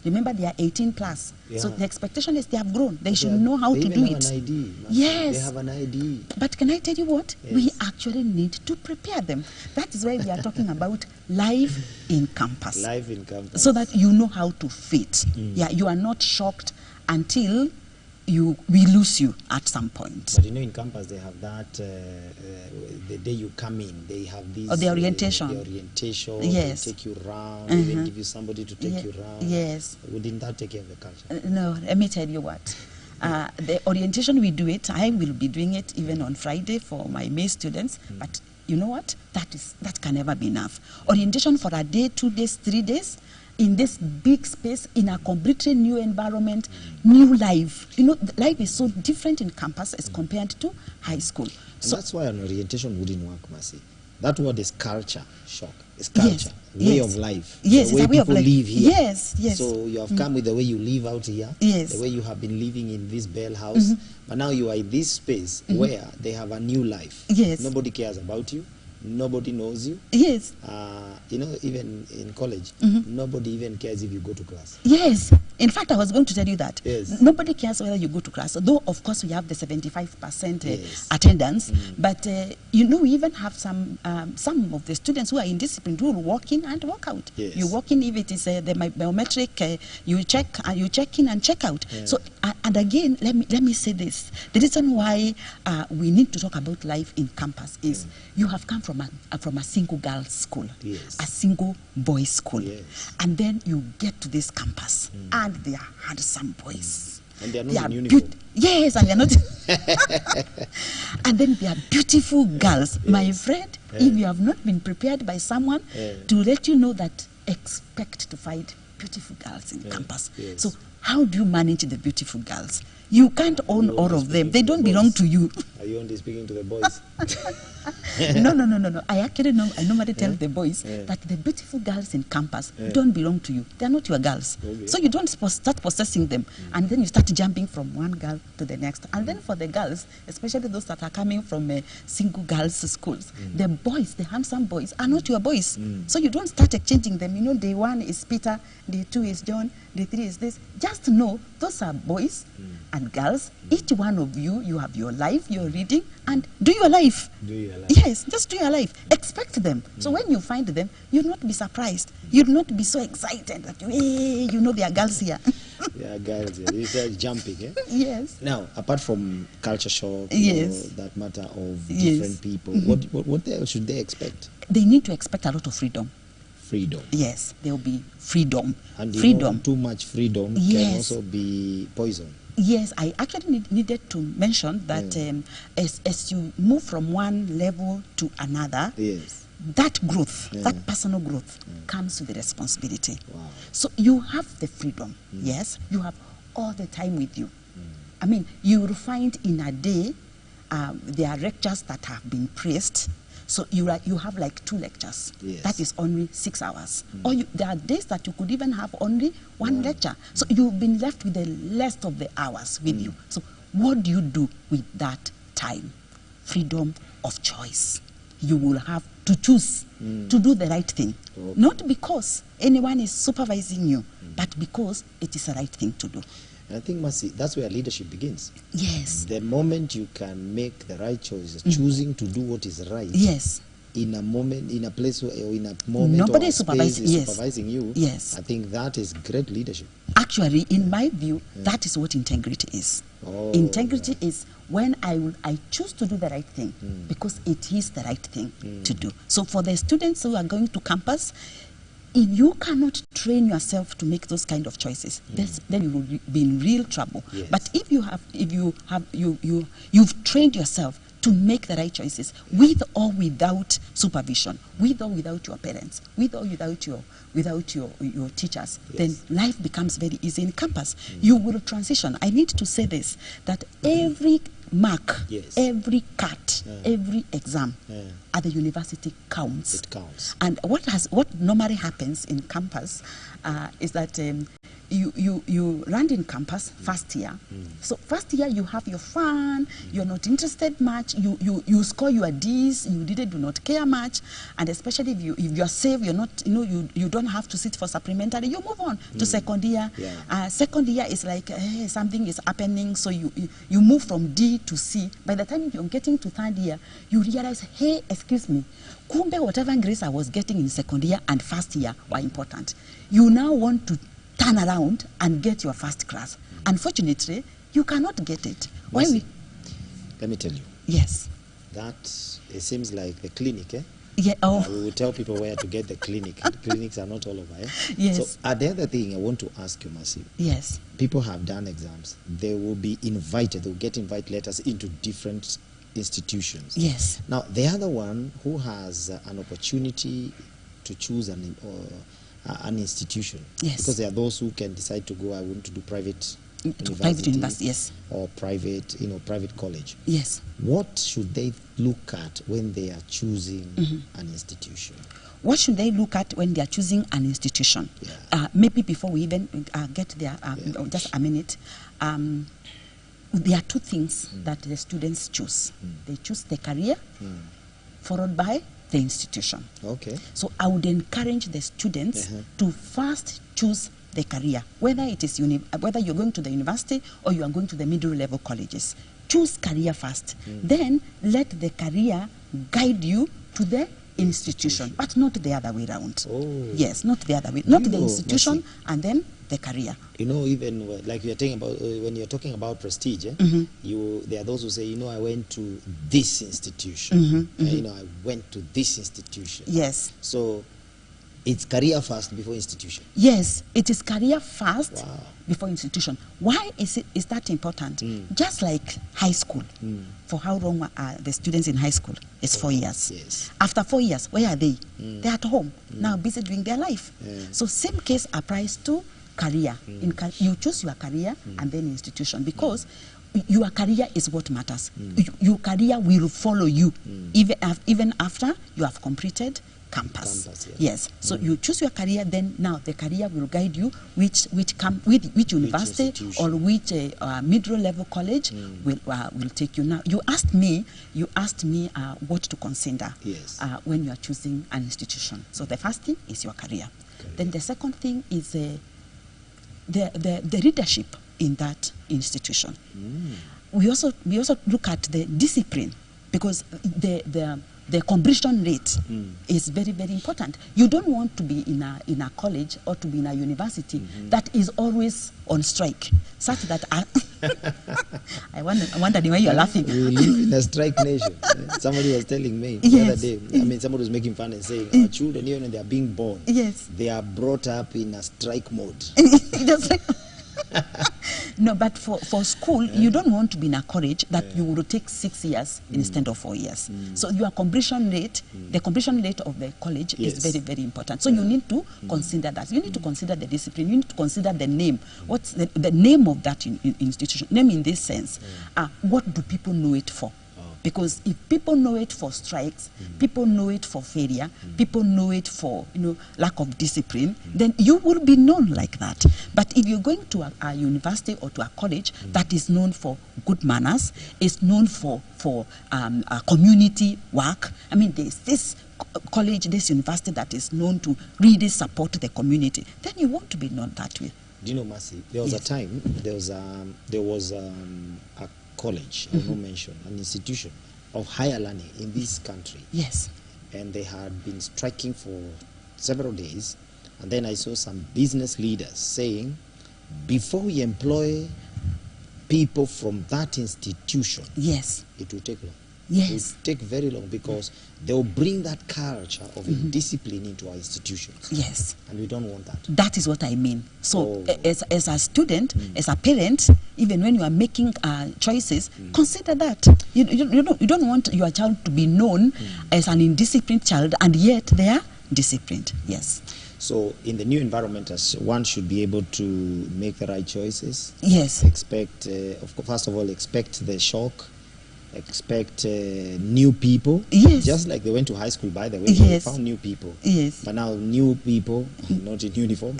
Remember, they are 18 plus. So the expectation is they have grown. They should know how to do it. They have an ID. Yes. They have an ID. But can I tell you what? Yes. We actually need to prepare them. That is why we are talking about life in campus. Life in campus. So that you know how to fit. Yeah, you are not shocked until we lose you at some point. But you know, in campus they have that the day you come in, they have this the orientation. The orientation. Yes. They take you around. Even give you somebody to take you around. Yes. Wouldn't that take care of the culture? No. Let me tell you what. The orientation, we do it. I will be doing it even on Friday for my May students. But you know what? That can never be enough. Orientation for a day, 2 days, 3 days, in this big space, in a completely new environment, new life. You know, life is so different in campus as compared to high school. And so that's why an orientation wouldn't work, Mercy. That word is culture shock. It's culture, way of life. Yes, the way people live here. Yes. So you have come with the way you live out here. Yes. The way you have been living in this bell house. But now you are in this space where they have a new life. Yes. Nobody cares about you. Nobody knows you. Yes. You know, even in college, nobody even cares if you go to class. Yes. In fact, I was going to tell you that. Yes. Nobody cares whether you go to class. Though, of course, we have the 75% attendance. But, you know, we even have some of the students who are indisciplined who will walk in and walk out. Yes. You walk in if it is the biometric, you check in and check out. So, and again, let me say this. The reason why we need to talk about life in campus is you have come from a single girls' school, a single boys' school, and then you get to this campus, and they are handsome boys. And they are not in uniform. Yes, and they are not. And then they are beautiful girls. My friend, if you have not been prepared by someone to let you know that, expect to find beautiful girls in campus. So how do you manage the beautiful girls? You can't own all of them. They don't belong to you. Are you only speaking to the boys? No. I normally tell the boys that the beautiful girls in campus don't belong to you. They are not your girls. Okay. So you don't start possessing them. And then you start jumping from one girl to the next. And then for the girls, especially those that are coming from single girls schools, the boys, the handsome boys, are not your boys. So you don't start exchanging them. You know, day 1 is Peter, day 2 is John, Day 3 is this. Just know those are boys and girls. Each one of you, you have your life, your reading, and do your life. Do your life. Yes, just do your life. Expect them. So when you find them, you'll not be surprised. You'll not be so excited that, hey, you know there are girls here. Yeah, girls, you start jumping, eh? Yes. Now, apart from culture shock, Yes. that matter of Yes. different people, Mhm. what else should they expect? They need to expect a lot of freedom. Freedom. Yes, there will be freedom. And Freedom. too much freedom can Yes. also be poison. Yes, I actually needed to mention that as you move from one level to another, Yes. that growth, that personal growth comes with the responsibility. So you have the freedom, yes, you have all the time with you. I mean, you will find in a day, there are lectures that have been praised. So you have like 2 lectures. Yes. That is only 6 hours. Or there are days that you could even have only 1 lecture. So you've been left with the rest of the hours with you. So what do you do with that time? Freedom of choice. You will have to choose to do the right thing. Okay. Not because anyone is supervising you, but because it is the right thing to do. And I think, Mercy, that's where leadership begins. Yes. The moment you can make the right choices, choosing to do what is right. Yes. In a moment, in a place or in a moment Nobody or is supervising, yes. supervising you. Yes. I think that is great leadership. Actually, in my view, that is what integrity is. Oh, Integrity is when I choose to do the right thing because it is the right thing to do. So for the students who are going to campus, if you cannot train yourself to make those kind of choices, then you will be in real trouble. Yes. But if you've trained yourself to make the right choices with or without supervision, with or without your parents, with or without your teachers, then life becomes very easy in campus. You will transition. I need to say this, that every mark, every cut, every exam at the university counts. It counts. And what normally happens in campus is that you land in campus first year. So first year you have your fun, you're not interested much, you score your D's, you do not care much, and especially if you're safe, you're not, you don't have to sit for supplementary, you move on to second year. Second year is like, hey, something is happening, so you move from D to C. By the time you're getting to third year, you realize, hey, excuse me, kumbe whatever grades I was getting in second year and first year were important. You now want to turn around and get your first class. Unfortunately, you cannot get it. Why Mercy, let me tell you. Yes. That it seems like the clinic, eh? Yeah. Oh. We will tell people where to get the clinic. The clinics are not all over, eh? Yes. So the other thing I want to ask you, Mercy. Yes. People have done exams. They will be invited. They will get invite letters into different institutions. Yes. Now, the other one who has an opportunity to choose an institution. Yes. Because there are those who can decide to go, I want to do private university, yes. Or private, private college. Yes. What should they look at when they are choosing an institution? What should they look at when they are choosing an institution? Yeah. Maybe before we even get there, just a minute. There are 2 things that the students choose. They choose the career, followed by the institution. Okay. So I would encourage the students to first choose the career, whether it is whether you're going to the university or you are going to the middle level colleges. Choose career first. Then let the career guide you to the institution, but not the other way around. Oh. Yes, not the other way. Not the institution, Mercy, and then the career. Even like you're talking about, when you're talking about prestige, there are those who say, I went to this institution. I went to this institution. Yes. So it's career first before institution. Yes, it is career first before institution. Why is that important? Just like high school. For how long are the students in high school? It's 4 years. Yes. After 4 years, where are they? They're at home, now busy doing their life. So same case applies to career. You choose your career and then institution, because your career is what matters. Your career will follow you even after you have completed campus. Yes. So you choose your career, then now the career will guide you which university or which middle level college will take you. Now you asked me what to consider when you are choosing an institution. So the first thing is your career. Then the second thing is the leadership in that institution. We also look at the discipline, because the completion rate is very, very important. You don't want to be in a college or to be in a university that is always on strike, such that I wondered why you're laughing. We live in a strike nation. Somebody was telling me the other day, somebody was making fun and saying, our children, even when they are being born, they are brought up in a strike mode. No, but for school, you don't want to be in a college that you will take 6 years instead of 4 years. So your completion rate, the completion rate of the college is very, very important. So you need to consider that. You need to consider the discipline. You need to consider the name. What's the name of that institution? Name in this sense. What do people know it for? Because if people know it for strikes, people know it for failure, people know it for lack of discipline, then you will be known like that. But if you're going to a university or to a college that is known for good manners, is known for community work, I mean, there's this college, this university that is known to really support the community, then you want to be known that way. Do you know, Mercy, there was a time, there was a college, I will not mention, an institution of higher learning in this country. Yes. And they had been striking for several days. And then I saw some business leaders saying, before we employ people from that institution, it will take long. It will take very long, because they will bring that culture of discipline into our institutions. Yes. And we don't want that. That is what I mean. So as a student, as a parent, even when you are making choices, consider that. You don't want your child to be known as an indisciplined child, and yet they are disciplined. Yes. So in the new environment, one should be able to make the right choices. Yes. Expect, first of all, expect the shock. Expect new people. Yes. Just like they went to high school, by the way. Yes. They found new people. Yes. But now new people, not in uniform.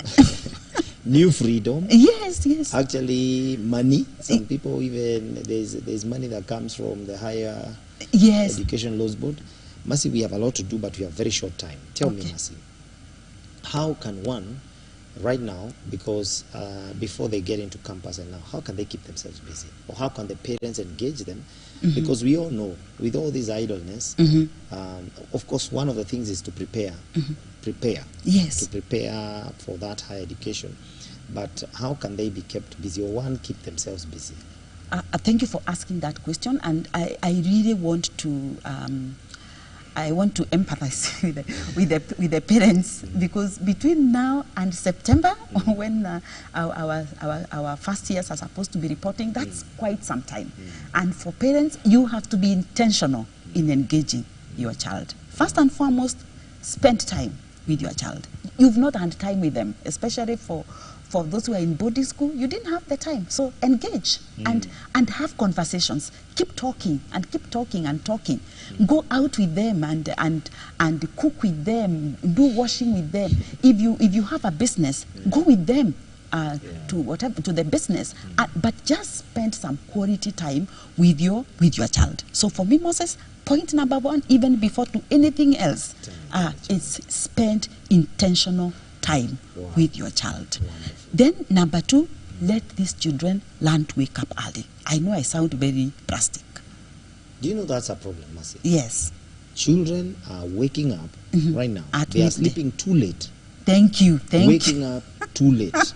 New freedom. Yes, yes. Actually, money. Some people even, there's money that comes from the higher education laws board. Mercy, we have a lot to do, but we have very short time. Tell me, Mercy, how can one, right now, because before they get into campus and now, how can they keep themselves busy? Or how can the parents engage them? Because we all know, with all this idleness, of course, one of the things is to prepare. Yes. To prepare for that higher education. But how can they be kept busy, or one keep themselves busy? Thank you for asking that question, and I really want to empathize with the parents, because between now and September, when our first years are supposed to be reporting, that's quite some time. And for parents, you have to be intentional in engaging your child. First and foremost, spend time with your child. You've not had time with them, especially for those who are in boarding school. You didn't have the time, so engage and have conversations. Keep talking and keep talking and talking. Go out with them and cook with them. Do washing with them. If you have a business, go with them to the business. But just spend some quality time with your child. So for me, Moses, point number one, even before to anything else, it's spend intentional time with your child. Then number two, let these children learn to wake up early. I know I sound very drastic. Do you know that's a problem, Mercy? Yes. Children are waking up right now. They are sleeping too late. Thank you. Waking up too late.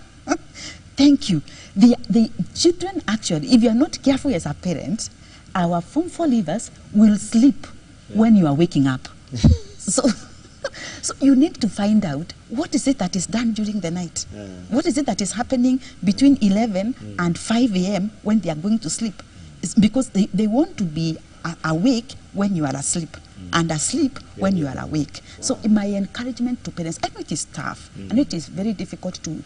Thank you. The children, actually, if you are not careful as a parent, our Form 4 leavers will sleep when you are waking up. So you need to find out what is it that is done during the night. What is it that is happening between 11 and 5 a.m. when they are going to sleep. It's because they want to be awake when you are asleep and asleep when you are awake. So my encouragement to parents, I know it is tough, and it is very difficult to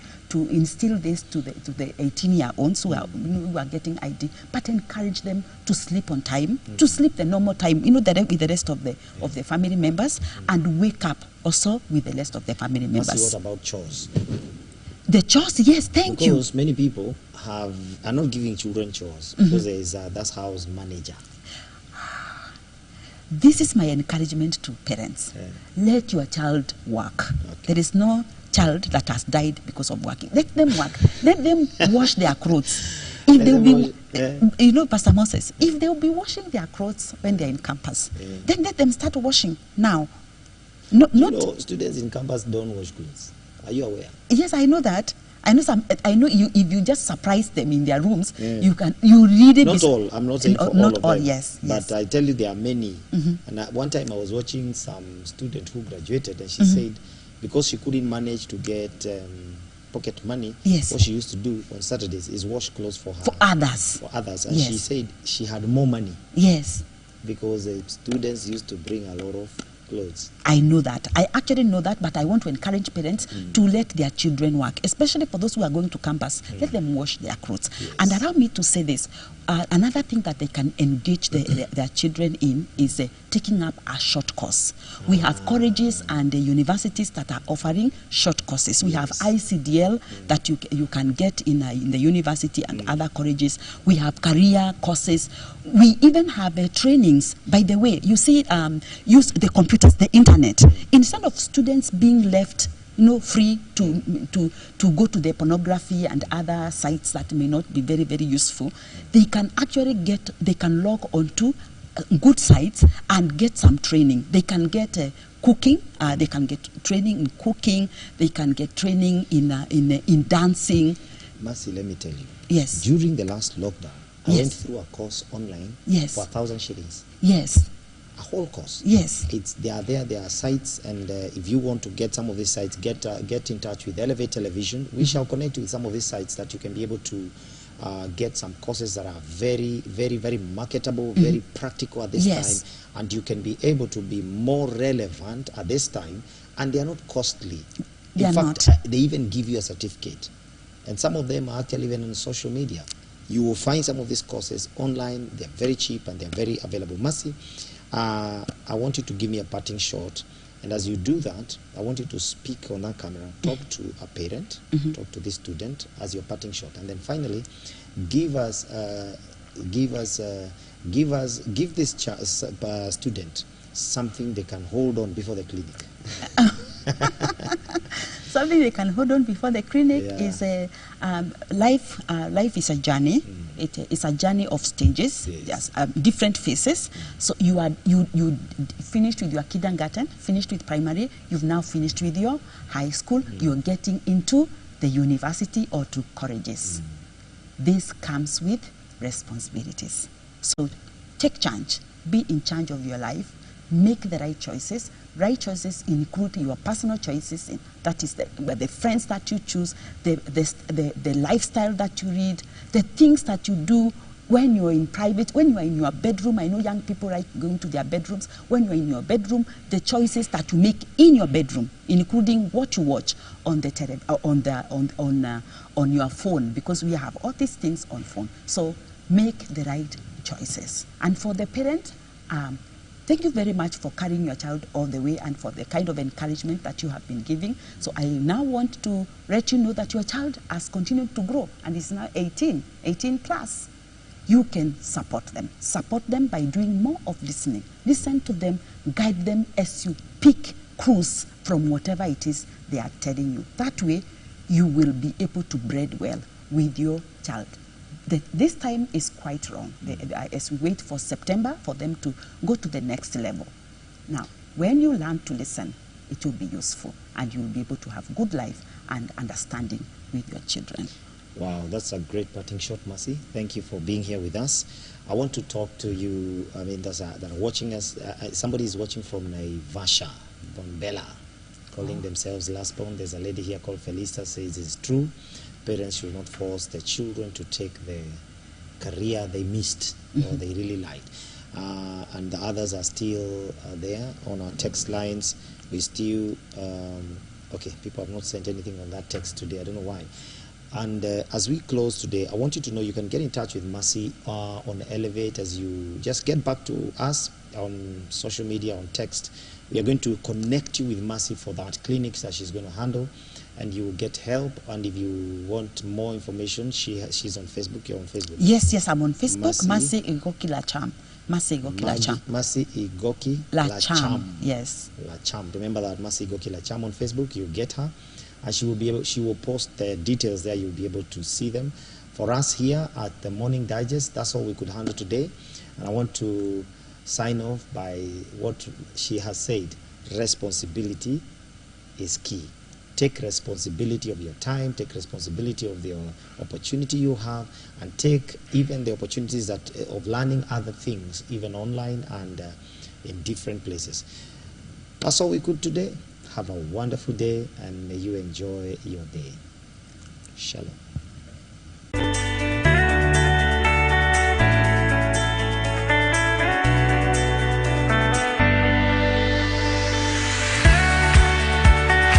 instill this to the 18-year-olds who are getting ID, but encourage them to sleep on time, to sleep the normal time, with the rest of the family members, and wake up also with the rest of the family members. What about chores? The chores, yes, thank you. Because many people are not giving children chores, because there is that's house manager. This is my encouragement to parents. Let your child work. There is no child that has died because of working. Let them work. Let them wash their clothes. If they'll be, you know, Pastor Moses, if they'll be washing their clothes when they're in campus, then let them start washing now. Students in campus don't wash clothes. Are you aware? Yes, I know that. I know you. If you just surprise them in their rooms, you really. Not all. I'm not saying for not all of them. Yes, but I tell you, there are many. And one time I was watching some student who graduated, and she said, because she couldn't manage to get pocket money, what she used to do on Saturdays is wash clothes for others. And she said she had more money. Yes. Because the students used to bring a lot of clothes. I know that. I actually know that, but I want to encourage parents to let their children work, especially for those who are going to campus. Let them wash their clothes. And allow me to say this. Another thing that they can engage their children in is taking up a short course. We have colleges and universities that are offering short courses. We have ICDL that you can get in the university and other colleges. We have career courses. We even have trainings. By the way, you see, use the computers, the internet. Instead of students being left free to go to the pornography and other sites that may not be very, very useful, they can actually log onto good sites and get some training. They can get cooking. They can get training in cooking. They can get training in dancing. Mercy, let me tell you. Yes. During the last lockdown, I went through a course online for 1,000 shillings. Yes. A whole course. Yes. There are sites, and if you want to get some of these sites, get in touch with Elevate Television. We shall connect you with some of these sites that you can be able to get some courses that are very, very, very marketable, very practical at this time, and you can be able to be more relevant at this time, and they are not costly. In fact, they even give you a certificate, and some of them are actually even on social media. You will find some of these courses online. They're very cheap and they're very available. Mercy, I want you to give me a parting shot, and as you do that, I want you to speak on that camera, talk to a parent, talk to this student as your parting shot, and then finally, give this student something they can hold on before the clinic. Something they can hold on before the clinic is life. Life is a journey. It's a journey of stages. Yes. Different phases. So you finished with your kindergarten, finished with primary. You've now finished with your high school. You're getting into the university or to colleges. This comes with responsibilities. So take charge. Be in charge of your life. Make the right choices. Right choices include your personal choices. That is the friends that you choose, the lifestyle that you lead, the things that you do when you're in private, when you are in your bedroom. I know young people like going to their bedrooms. When you're in your bedroom, the choices that you make in your bedroom, including what you watch on the on your phone, because we have all these things on phone. So make the right choices. And for the parent, thank you very much for carrying your child all the way and for the kind of encouragement that you have been giving. So I now want to let you know that your child has continued to grow and is now 18 plus. You can support them. Support them by doing more of listening. Listen to them, guide them as you pick clues from whatever it is they are telling you. That way, you will be able to breed well with your child. This time is quite wrong as we wait for September for them to go to the next level. Now, when you learn to listen, it will be useful and you will be able to have good life and understanding with your children. Wow, that's a great parting shot, Mercy. Thank you for being here with us. I want to talk to you, that are watching us. Somebody is watching from Naivasha, Bombela, calling themselves Last Born. There's a lady here called Felista, says it's true. Parents should not force their children to take the career they missed or they really liked. And the others are still there on our text lines. We still, okay, people have not sent anything on that text today. I don't know why. And as we close today, I want you to know you can get in touch with Mercy on Elevate. As you just get back to us on social media, on text. We are going to connect you with Mercy for that clinics that she's going to handle, and you will get help. And if you want more information, she's on Facebook. You're on Facebook. Yes, I'm on Facebook. Mercy Igoki Lacham. Mercy Igoki Lacham. Mercy Igoki Lacham. Yes. Lacham. Remember that, Mercy Igoki Lacham on Facebook. You get her. and she will post the details there. You'll be able to see them. For us here at the Morning Digest, that's all we could handle today. And I want to sign off by what she has said. Responsibility is key. Take responsibility of your time, take responsibility of the opportunity you have, and take even the opportunities of learning other things, even online and in different places. That's all we could today. Have a wonderful day, and may you enjoy your day. Shalom.